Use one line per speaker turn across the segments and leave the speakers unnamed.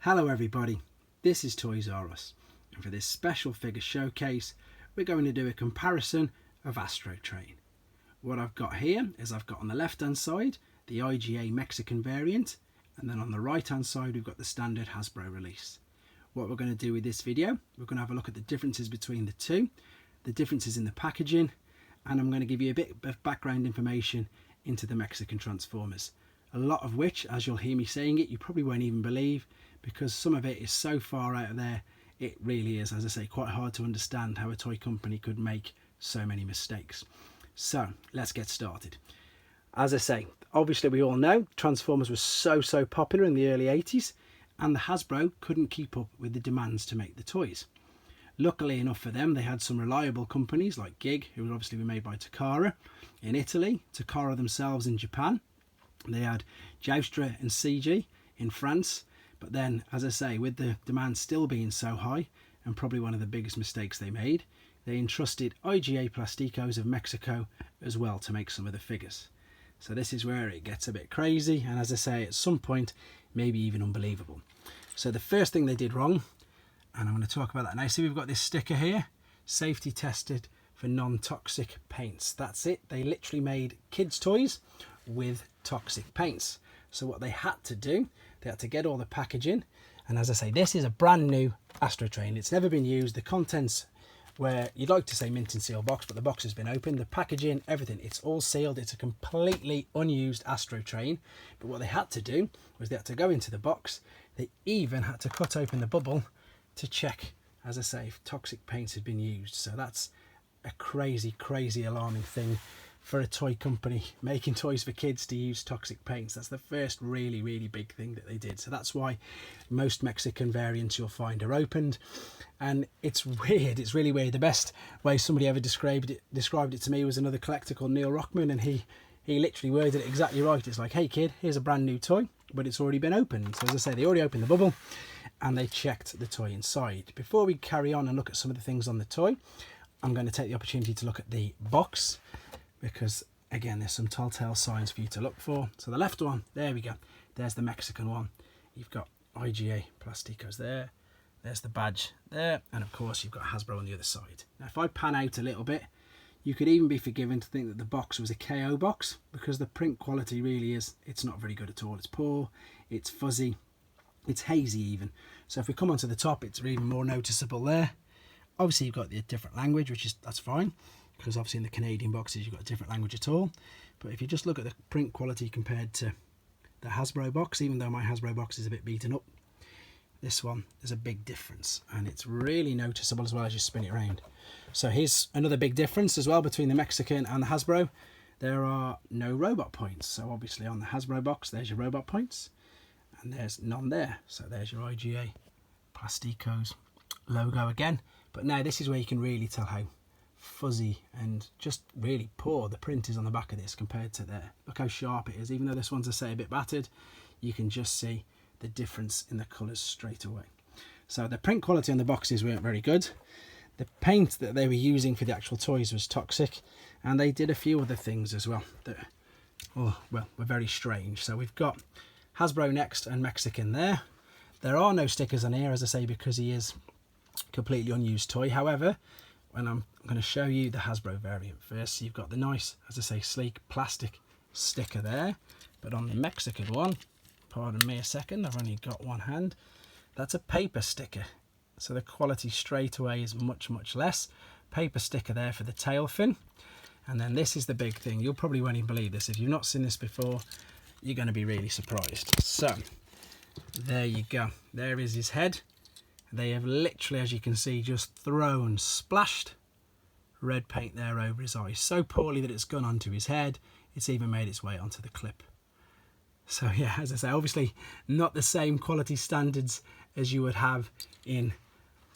Hello everybody, this is Toys R Us, and for this special figure showcase we're going to do a comparison of Astrotrain. What I've got here is I've got on the left hand side the Iga Mexican variant, and then on the right hand side we've got the standard Hasbro release. What we're going to do with this video, we're going to have a look at the differences between the two, the differences in the packaging, and I'm going to give you a bit of background information into the Mexican Transformers. A lot of which, as you'll hear me saying it, you probably won't even believe, because some of it is so far out there, it really is, as I say, quite hard to understand how a toy company could make so many mistakes. So let's get started. As I say, obviously we all know Transformers was so popular in the early 80s, and the Hasbro couldn't keep up with the demands to make the toys. Luckily enough for them, they had some reliable companies like Gig, who would obviously be made by Takara in Italy, Takara themselves in Japan. They had Joustra and CG in France. But then, as I say, with the demand still being so high, and probably one of the biggest mistakes they made, they entrusted IGA Plasticos of Mexico as well to make some of the figures. So this is where it gets a bit crazy, and as I say, at some point, maybe even unbelievable. So the first thing they did wrong, and I'm going to talk about that now. See, we've got this sticker here, safety tested for non-toxic paints. That's it. They literally made kids' toys with toxic paints. So what they had to do, they had to get all the packaging, and as I say, this is a brand new Astrotrain. It's never been used. The contents, where you'd like to say mint and seal box, but the box has been opened, the packaging, everything, it's all sealed. It's a completely unused Astrotrain. But what they had to do was they had to go into the box. They even had to cut open the bubble to check, as I say, if toxic paints had been used. So that's a crazy alarming thing for a toy company making toys for kids to use toxic paints. That's the first really big thing that they did. So that's why most Mexican variants you'll find are opened, and it's weird. It's really weird. The best way somebody ever described it to me was another collector called Neil Rockman, and he literally worded it exactly right. It's like, hey kid, here's a brand new toy, but it's already been opened. So as I say, they already opened the bubble and they checked the toy inside. Before we carry on and look at some of the things on the toy, I'm going to take the opportunity to look at the box, because again, there's some telltale signs for you to look for. So the left one, there we go, there's the Mexican one. You've got IGA Plasticos there, there's the badge there, and of course you've got Hasbro on the other side. Now if I pan out a little bit, you could even be forgiven to think that the box was a KO box, because the print quality really is, it's not very good at all. It's poor, it's fuzzy, it's hazy even. So if we come onto the top, it's even more noticeable there. Obviously you've got the different language, that's fine, because obviously in the Canadian boxes you've got a different language at all. But if you just look at the print quality compared to the Hasbro box, even though my Hasbro box is a bit beaten up, this one is a big difference, and it's really noticeable as well as you spin it around. So here's another big difference as well between the Mexican and the Hasbro. There are no robot points. So obviously on the Hasbro box there's your robot points, and there's none there. So there's your IGA Plasticos logo again. But now this is where you can really tell how fuzzy and just really poor the print is on the back of this compared to there. Look how sharp it is. Even though this one's, I say, a bit battered, you can just see the difference in the colours straight away. So the print quality on the boxes weren't very good. The paint that they were using for the actual toys was toxic, and they did a few other things as well that, were very strange. So we've got Hasbro next and Mexican there. There are no stickers on here, as I say, because he is completely unused toy. However, when I'm going to show you the Hasbro variant first, so you've got the nice, as I say, sleek plastic sticker there. But on the Mexican one, pardon me a second, I've only got one hand, that's a paper sticker. So the quality straight away is much less. Paper sticker there for the tail fin. And then this is the big thing. You'll probably won't even believe this. If you've not seen this before, you're going to be really surprised. So there you go. There is his head. They have literally, as you can see, just splashed red paint there over his eyes. So poorly that it's gone onto his head. It's even made its way onto the clip. So yeah, as I say, obviously not the same quality standards as you would have in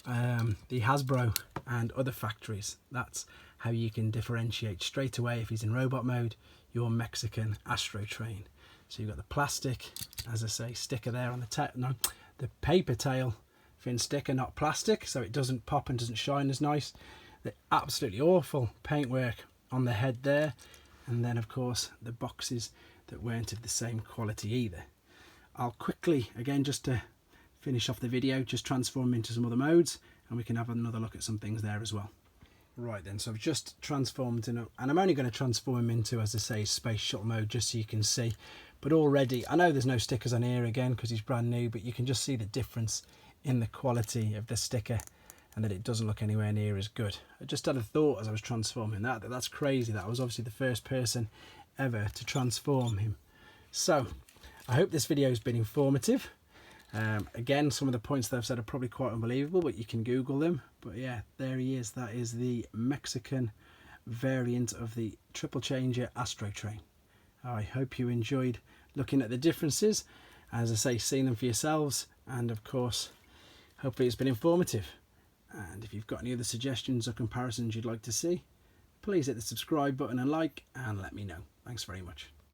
the Hasbro and other factories. That's how you can differentiate straight away, if he's in robot mode, your Mexican Astrotrain. So you've got the plastic, as I say, sticker there on the paper tail fin sticker, not plastic, so it doesn't pop and doesn't shine as nice. The absolutely awful paintwork on the head there, and then of course the boxes that weren't of the same quality either. I'll quickly, again, just to finish off the video, just transform him into some other modes, and we can have another look at some things there as well. Right then, so I've just transformed and I'm only going to transform him into, as I say, space shuttle mode, just so you can see. But already, I know there's no stickers on here again because he's brand new, but you can just see the difference in the quality of the sticker, and that it doesn't look anywhere near as good. I just had a thought as I was transforming that's crazy. That I was obviously the first person ever to transform him. So I hope this video has been informative. Again, some of the points that I've said are probably quite unbelievable, but you can Google them. But yeah, there he is. That is the Mexican variant of the tripplechanger Astrotrain. I hope you enjoyed looking at the differences, as I say, seeing them for yourselves, and of course hopefully it's been informative. And if you've got any other suggestions or comparisons you'd like to see, please hit the subscribe button and like, and let me know. Thanks very much.